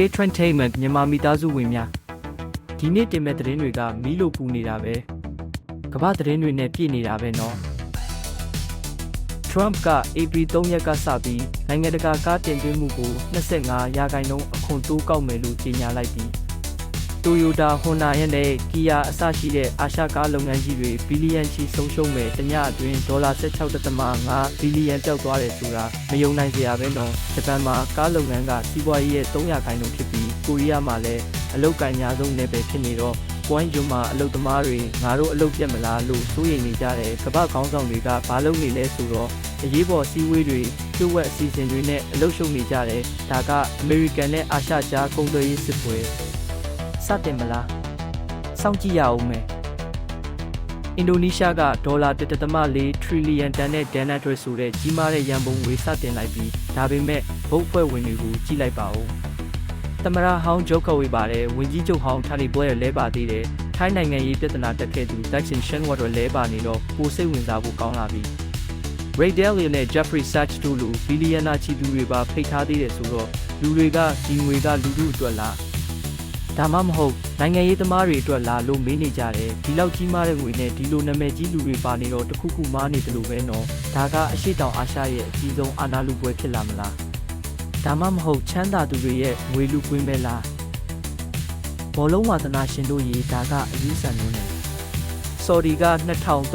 Entertainment မြန်မာမိသားစုဝင်များဒီနေ့တင်မဲ့သတင်းတွေကမီးလိုပူနေတာပဲကမ္ဘာသတင်းတွေနဲ့ပြည့်နေတာပဲနော် Trump က April 3 ရက်ကစပြီးနိုင်ငံတကာကားတင်သွင်းမှုကို25%အခွန်တိုးကောက်မယ်လို့ကြေညာလိုက်ပြီး Toyota, Honda နဲ့ Kia အစရှိတဲ့အာရှကားလုပ်ငန်းကြီးတွေဘီလီယံချီဆုံးရှုံးမယ်တညအတွင်း$16.5 ဘီလီယံကျောက်သွားတယ်ဆိုတာမယုံနိုင်စရာပဲနော်ဂျပန်မှာကားလုပ်ငန်းကစီးပွားရေးရဲ့3%ဖြစ်ပြီးကိုရီးယားမှာလည်းအလုပ်ကိုင်များဆုံးနယ်ပယ်ဖြစ်နေတော့ပွိုင်းဂျွန်မှာအလုပ်သမားတွေငါတို့အလုပ်ပြတ်မလားလို့စိုးရိမ်နေကြတယ်ကမ္ဘာခေါင်းဆောင်တွေကဘာလုပ်နေလဲဆိုတော့အရေးပေါ်စီးဝေးတွေကျိုးဝက်အစီအစဉ်တွေနဲ့အလုပ်ရှုပ်နေကြတယ်ဒါကအမေရိကန်နဲ့အာရှကြားကုန်သွယ်ရေးစစ်ပွဲစတင်မလားစောင့်ကြည့်ရအောင်မယ်အင်ဒိုနီးရှားက$1.4 ထရီလီယံတန်နဲ့ဒန်နက်ဒရစ်ဆိုတဲ့ကြီးမားတဲ့ရန်ပုံငွေစတင်လိုက်ပြီးဒါပေမဲ့ဘုတ်ဖွဲ့ဝင်တွေကိုကြည့်လိုက်ပါဦးသမရဟောင်းဂျိုကဝေပါတယ်ဝင်ကြီးချုပ်ဟောင်းထာလီဘွဲလဲပါသေးတယ်ထိုင်းနိုင်ငံရေးပြဿနာတက်ခဲ့သူဒက်ဆင်ရှန်ဝါဒလဲပါနေတော့ပိုစိတ်ဝင်စားဖို့ကောင်းလာပြီRay Dalio နဲ့ Jeffrey Sachs တို့လိုဘီလီယံနာချီသူတွေပါဖိတ်ထားသေးတယ်ဆိုတော့လူတွေကဒီငွေကလူထုအတွက်လားဒါမှမဟုတ်နိုင်ငံရေးသမားတွေအတွက်လာလို့မေးနေကြတယ်ဒီလောက်ကြီးမားတဲ့ငွေနဲ့ဒီလိုနာမည်ကြီးလူတွေပါနေတော့တခုခုမားနေတယ်လို့ပဲနော်ဒါကအရှိတောင်အာရှရဲ့အကြီးဆုံးအာဏာလုပွဲဖြစ်လာမလားဒါမှမဟုတ်ချမ်းသာသူတွေရဲ့ငွေလူကွင်းပဲလားဘောလုံးဝါသနာရှင်တို့ရေဒါကအယူဆမျိုးနဲ့ဆော်ဒီက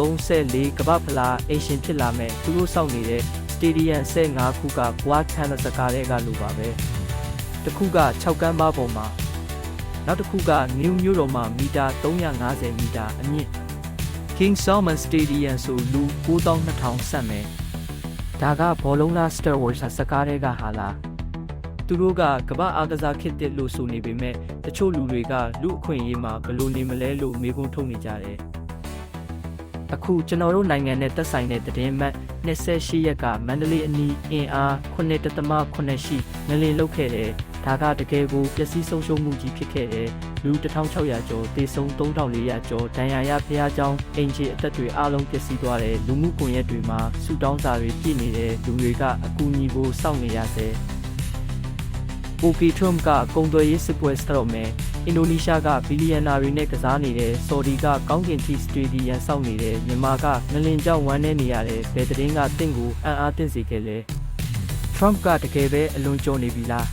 2034ကမ္ဘာဖလားအေရှင်ဖြစ်လာမယ်သူတို့စောင့်နေတဲ့စတေဒီယမ်15ခုက Black Panther စကားတွေကလိုပါပဲတစ်ခုက6ကမ်းပါးပေါ်မှာနောက်တစ်ခုကနယူးမြို့တော်မှာမီတာ350မီတာအမြင့် King Salman Stadium ဆိုလူ92,000ဆက်မယ်ဒါကဘောလုံးလား Star Wars စကားတွေကဟာလားသူတို့ကကမ္ဘာအားကစားခေတ်တစ်လို့ဆိုနေပေမဲ့တချို့လူတွေကလူအခွင့်အရေးမှာဘယ်လိုနေမလဲလို့မေးခွန်းထုတ်နေကြတယ်အခုကျွန်တော်တို့နိုင်ငံနဲ့သက်ဆိုင်တဲ့သတင်းမှတ်28ရက်ကမန္တလေးအနီးအင်အား9.8ရှိငလင်လုတ်ခဲ့တယ်ဒါကတကယ်ကိုပျက်စီးဆုံးရှုံးမှုကြီးဖြစ်ခဲ့တယ်လူ1600ကျော်သေဆုံး3400ကျော်ဒဏ်ရာရဖျားကြောင်းအင်ဂျီအသက်တွေအလုံးပျက်စီးသွားတယ်လူမှုကွန်ရက်တွေမှာဆူတောင်းစာတွေပြည့်နေတယ်လူတွေကအကူအညီကိုစောင့်နေရဆဲTrump ကကုန်သွယ်ရေးစစ်ပွဲစတော့မယ်အင်ဒိုနီးရှားကဘီလီယံနာတွေနဲ့ကစားနေတဲ့ဆော်ဒီကကောင်းကင်ထီစတေဒီယံစောင့်နေတဲ့မြန်မာကငလင်ကြောင့်ဝမ်းနည်းနေရတယ်ဘယ်သတင်းကတင့်ကိုအံ့အားသင့်စေခဲ့လဲ Trump ကတကယ်ပဲအလွန်ကြော်နေပြီလား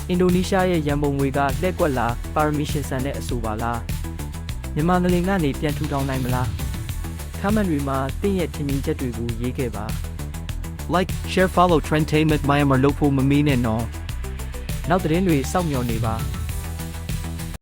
အင်ဒိုနီးရှားရဲ့ရန်ပုံငွေကလှည့်ကွက်လားပါရမီရှင်ဆန်တဲ့အဆိုပါလားမြန်မာငလင်ကနေပြန်ထူထောင်နိုင်မလားခမန်တွေမှာတင့်ရဲ့ထင်မြင်ချက်တွေကိုရေးခဲ့ပါ Like share follow Trendtainment Myanmar လို့ဖို့မမီးနဲ့နော်နောက်သတင်းတွေစောင့်မျှော်နေပါ